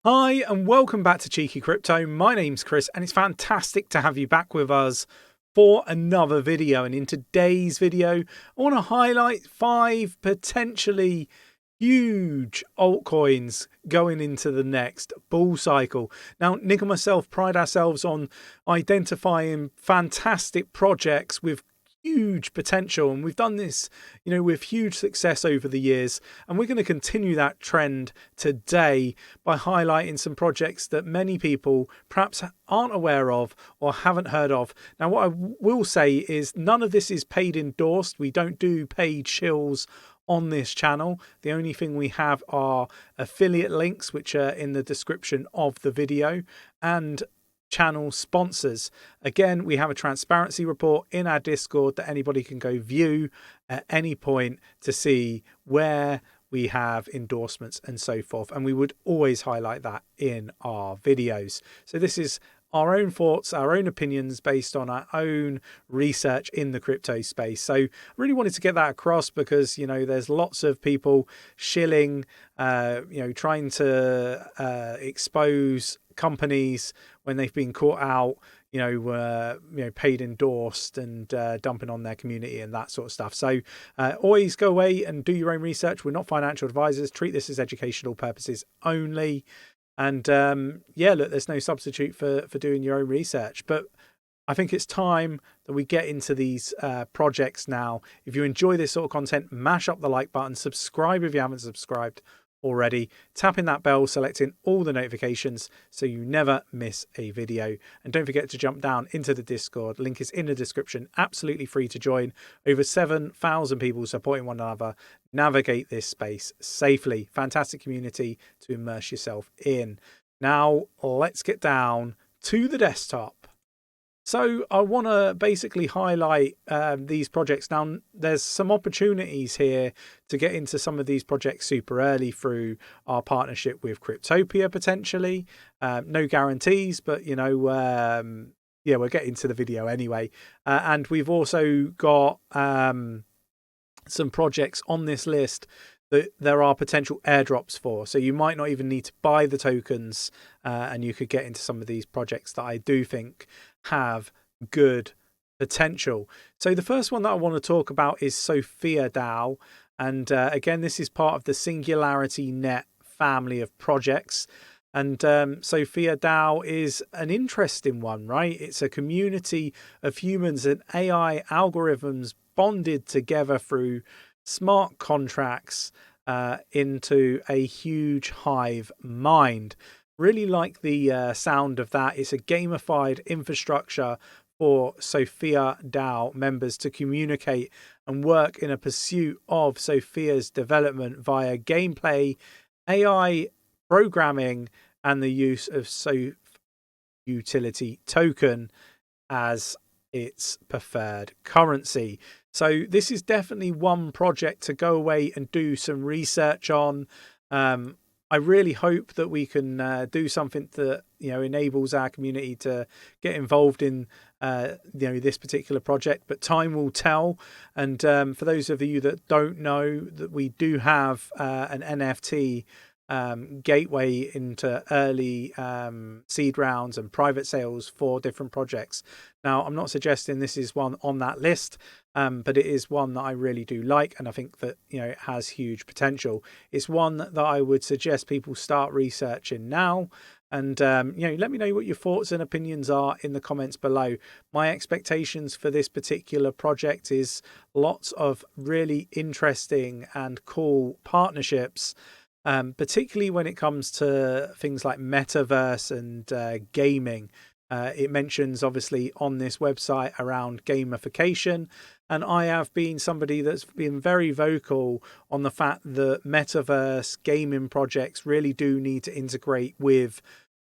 Hi and welcome back to Cheeky Crypto. My name's Chris and it's fantastic to have you back with us for another video. And in today's video, I want to highlight 5 potentially huge altcoins going into the next bull cycle. Now, Nick and myself pride ourselves on identifying fantastic projects with huge potential, and we've done this with huge success over the years, and we're going to continue that trend today by highlighting some projects that many people perhaps aren't aware of or haven't heard of. Now, what I will say is none of this is paid endorsed. We don't do paid shills on this channel. The only thing we have are affiliate links, which are in the description of the video, and channel sponsors. Again, we have a transparency report in our Discord that anybody can go view at any point to see where we have endorsements and so forth, and we would always highlight that in our videos. So this is our own thoughts, our own opinions based on our own research in the crypto space. So I really wanted to get that across because there's lots of people shilling, trying to expose companies when they've been caught out, paid endorsed and dumping on their community and that sort of stuff. So always go away and do your own research. We're not financial advisors. Treat this as educational purposes only. And yeah, look, there's no substitute for doing your own research. But I think it's time that we get into these projects now. If you enjoy this sort of content, mash up the like button, subscribe if you haven't subscribed already, tapping that bell, selecting all the notifications so you never miss a video. And don't forget to jump down into the Discord. Link is in the description. Absolutely free to join. Over 7,000 people supporting one another. Navigate this space safely. Fantastic community to immerse yourself in. Now let's get down to the desktop. So I want to basically highlight these projects. Now, there's some opportunities here to get into some of these projects super early through our partnership with 𝗕𝗘𝗪𝗧𝗕 potentially. No guarantees, but, yeah, we'll get into the video anyway. And we've also got some projects on this list that there are potential airdrops for. So you might not even need to buy the tokens and you could get into some of these projects that I do think have good potential. So the first one that I want to talk about is 𝗕𝗘𝗪𝗧𝗕. And again, this is part of the SingularityNet family of projects. And 𝗕𝗘𝗪𝗧𝗕 is an interesting one, right? It's a community of humans and AI algorithms bonded together through smart contracts into a huge hive mind. Really like the sound of that. It's a gamified infrastructure for 𝗕𝗘𝗪𝗧𝗕 members to communicate and work in a pursuit of 𝗕𝗘ia's development via gameplay, AI programming, and the use of 𝗕𝗘 utility token as its preferred currency. So this is definitely one project to go away and do some research on. I really hope that we can do something that enables our community to get involved in this particular project, but time will tell. And for those of you that don't know, that we do have an NFT gateway into early seed rounds and private sales for different projects. Now, I'm not suggesting this is one on that list, but it is one that I really do like, and I think that it has huge potential. It's one that I would suggest people start researching now. And let me know what your thoughts and opinions are in the comments below. My expectations for this particular project is lots of really interesting and cool partnerships, particularly when it comes to things like metaverse and gaming. It mentions obviously on this website around gamification, and I have been somebody that's been very vocal on the fact that metaverse gaming projects really do need to integrate with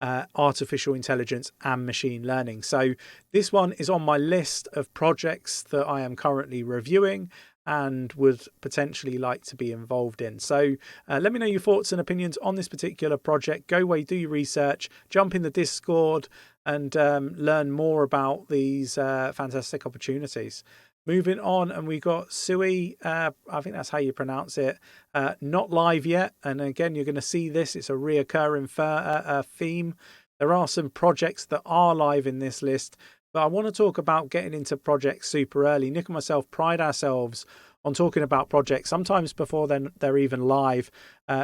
artificial intelligence and machine learning. So this one is on my list of projects that I am currently reviewing and would potentially like to be involved in. So let me know your thoughts and opinions on this particular project. Go away, do your research, jump in the Discord and learn more about these fantastic opportunities. Moving on, and we got 𝗖𝗢𝗠𝗠𝗘𝗥𝗦, I think that's how you pronounce it, not live yet. And again, you're going to see this, it's a reoccurring theme. There are some projects that are live in this list, but I want to talk about getting into projects super early. Nick and myself pride ourselves on talking about projects sometimes before they're even live,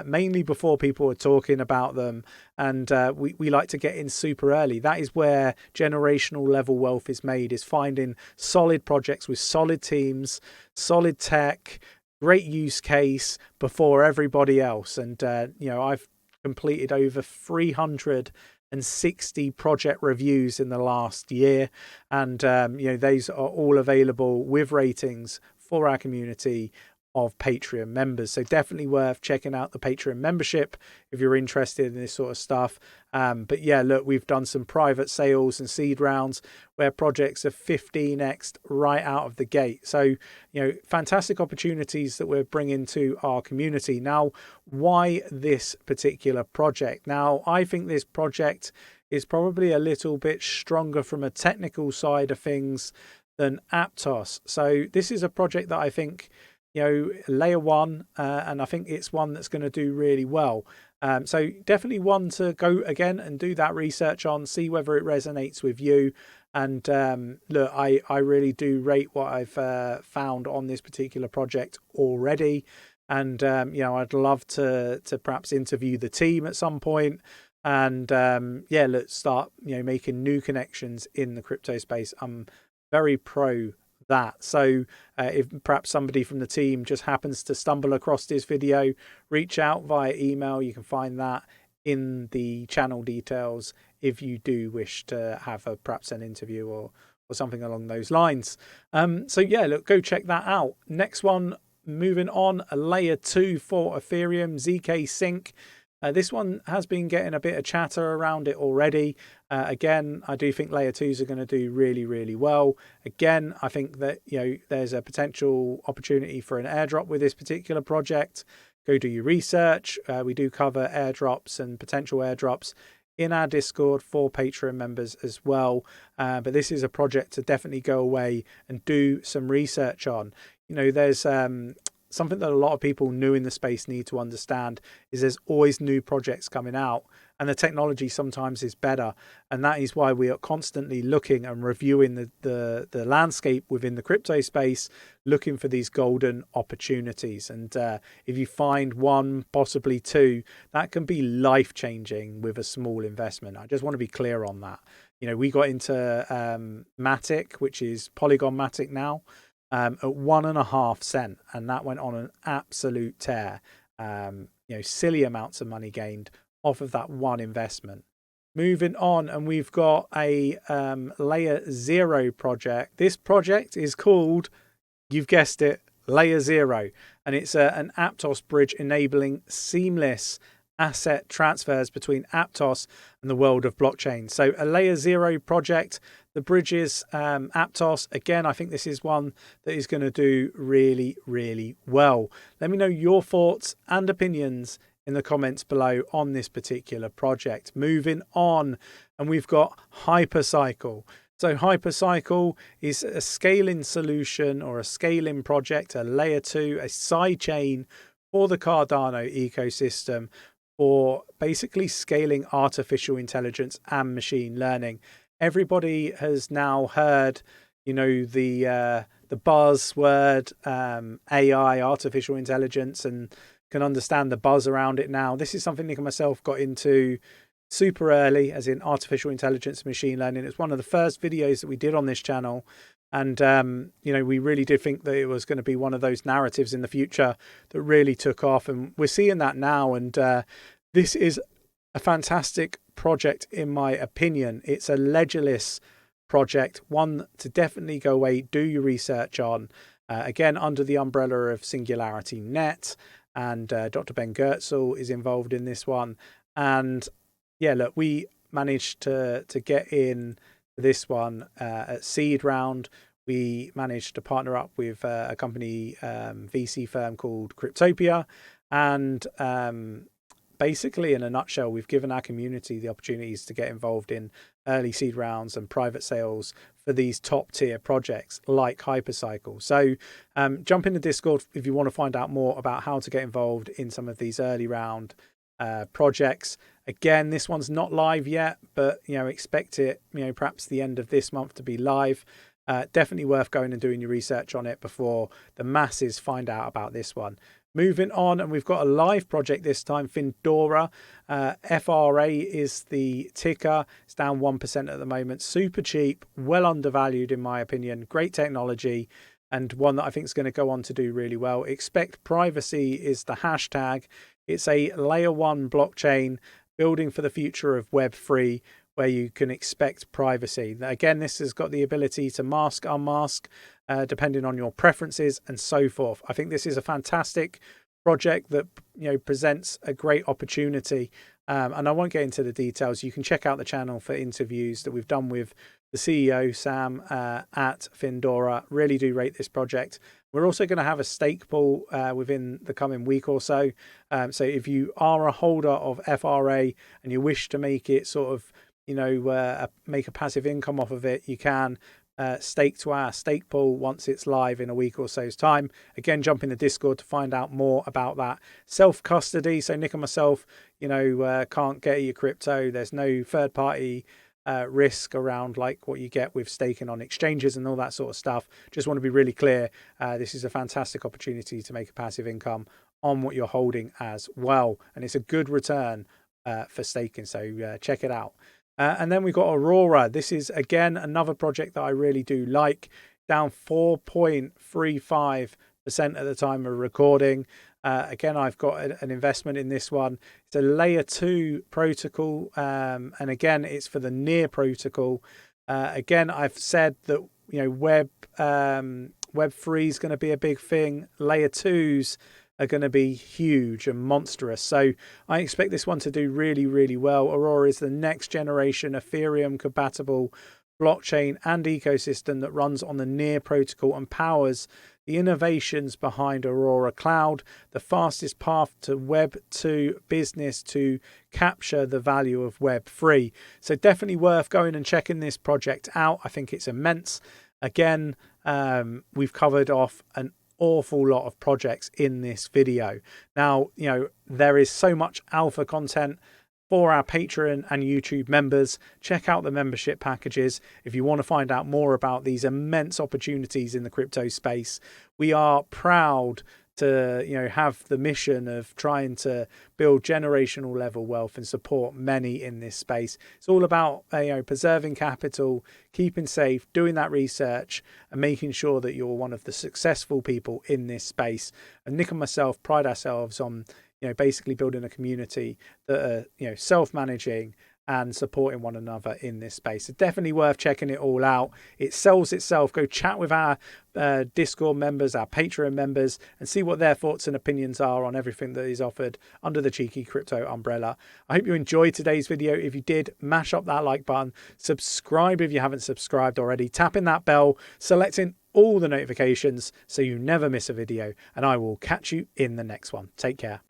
mainly before people are talking about them. And we like to get in super early. That is where generational level wealth is made, is finding solid projects with solid teams, solid tech, great use case before everybody else. And, I've completed over 360 project reviews in the last year. And, these are all available with ratings for our community of Patreon members. So definitely worth checking out the Patreon membership if you're interested in this sort of stuff. But yeah, look, we've done some private sales and seed rounds where projects are 15x right out of the gate. So, fantastic opportunities that we're bringing to our community. Now, why this particular project? Now, I think this project is probably a little bit stronger from a technical side of things than Aptos. So this is a project that I think, layer one, and I think it's one that's going to do really well. So definitely one to go again and do that research on, see whether it resonates with you. And look, I really do rate what I've found on this particular project already. And, I'd love to perhaps interview the team at some point. And let's start, making new connections in the crypto space. I'm very pro that. So if perhaps somebody from the team just happens to stumble across this video, reach out via email. You can find that in the channel details if you do wish to have perhaps an interview or something along those lines. So yeah, look, go check that out. Next one, moving on, a layer 2 for Ethereum, ZK Sync. This one has been getting a bit of chatter around it already. Again, I do think layer 2s are going to do really, really well. Again, I think that, there's a potential opportunity for an airdrop with this particular project. Go do your research. We do cover airdrops and potential airdrops in our Discord for Patreon members as well. But this is a project to definitely go away and do some research on. There's something that a lot of people new in the space need to understand is there's always new projects coming out, and the technology sometimes is better. And that is why we are constantly looking and reviewing the landscape within the crypto space, looking for these golden opportunities. And if you find one, possibly two, that can be life-changing with a small investment. I just want to be clear on that. We got into Matic, which is Polygon Matic now, at 1.5 cents, and that went on an absolute tear. Silly amounts of money gained off of that one investment. Moving on, and we've got a layer 0 project. This project is called, you've guessed it, layer 0, and it's an Aptos bridge enabling seamless asset transfers between Aptos and the world of blockchain. So a layer 0 project. The bridges, Aptos, again, I think this is one that is going to do really, really well. Let me know your thoughts and opinions in the comments below on this particular project. Moving on, and we've got Hypercycle. So Hypercycle is a scaling solution or a scaling project, a layer 2, a side chain for the Cardano ecosystem for basically scaling artificial intelligence and machine learning. Everybody has now heard, the buzzword AI, artificial intelligence, and can understand the buzz around it now. This is something Nick and myself got into super early, as in artificial intelligence and machine learning. It's one of the first videos that we did on this channel. And, we really did think that it was going to be one of those narratives in the future that really took off. And we're seeing that now. And this is a fantastic project, in my opinion. It's a ledgerless project, one to definitely go away, do your research on. Again, under the umbrella of Singularity Net, and Dr. Ben Goertzel is involved in this one. And yeah, look, we managed to get in this one at seed round. We managed to partner up with a company, VC firm called 𝗕𝗘𝗪𝗪, and basically, in a nutshell, we've given our community the opportunities to get involved in early seed rounds and private sales for these top tier projects like Hypercycle. So jump into Discord if you want to find out more about how to get involved in some of these early round projects. Again, this one's not live yet, but expect it perhaps the end of this month to be live. Definitely worth going and doing your research on it before the masses find out about this one. Moving on, and we've got a live project this time, 𝗕𝗘𝗪𝗓. FRA is the ticker. It's down 1% at the moment. Super cheap, well undervalued in my opinion. Great technology, and one that I think is going to go on to do really well. Expect privacy is the hashtag. It's a layer 1 blockchain building for the future of Web3, where you can expect privacy. Again, this has got the ability to mask, unmask, depending on your preferences and so forth. I think this is a fantastic project that presents a great opportunity. And I won't get into the details. You can check out the channel for interviews that we've done with the CEO, Sam, at 𝗕𝗘𝗪𝗓. Really do rate this project. We're also going to have a stake pool within the coming week or so. So if you are a holder of FRA and you wish to make it sort of, make a passive income off of it, you can stake to our stake pool once it's live in a week or so's time. Again, jump in the Discord to find out more about that. Self-custody, so Nick and myself, can't get your crypto. There's no third-party risk around like what you get with staking on exchanges and all that sort of stuff. Just want to be really clear. This is a fantastic opportunity to make a passive income on what you're holding as well. And it's a good return for staking. So check it out. And then we've got Aurora. This is, again, another project that I really do like. Down 4.35% at the time of recording. Again, I've got an investment in this one. It's a layer 2 protocol. And again, it's for the near protocol. Again, I've said that, Web3 is going to be a big thing. Layer 2s are going to be huge and monstrous. So I expect this one to do really, really well. Aurora is the next generation Ethereum compatible blockchain and ecosystem that runs on the near protocol and powers the innovations behind Aurora Cloud, the fastest path to Web 2 business to capture the value of Web 3. So definitely worth going and checking this project out. I think it's immense. Again, we've covered off an awful lot of projects in this video. Now, there is so much alpha content for our Patreon and YouTube members. Check out the membership packages if you want to find out more about these immense opportunities in the crypto space. We are proud to have the mission of trying to build generational level wealth and support many in this space. It's all about preserving capital, keeping safe, doing that research, and making sure that you're one of the successful people in this space. And Nick and myself pride ourselves on basically building a community that are self-managing and supporting one another in this space. It's definitely worth checking it all out. It sells itself. Go chat with our Discord members, our Patreon members, and see what their thoughts and opinions are on everything that is offered under the Cheeky Crypto umbrella. I hope you enjoyed today's video. If you did, mash up that like button. Subscribe if you haven't subscribed already. Tapping that bell, selecting all the notifications so you never miss a video, and I will catch you in the next one. Take care.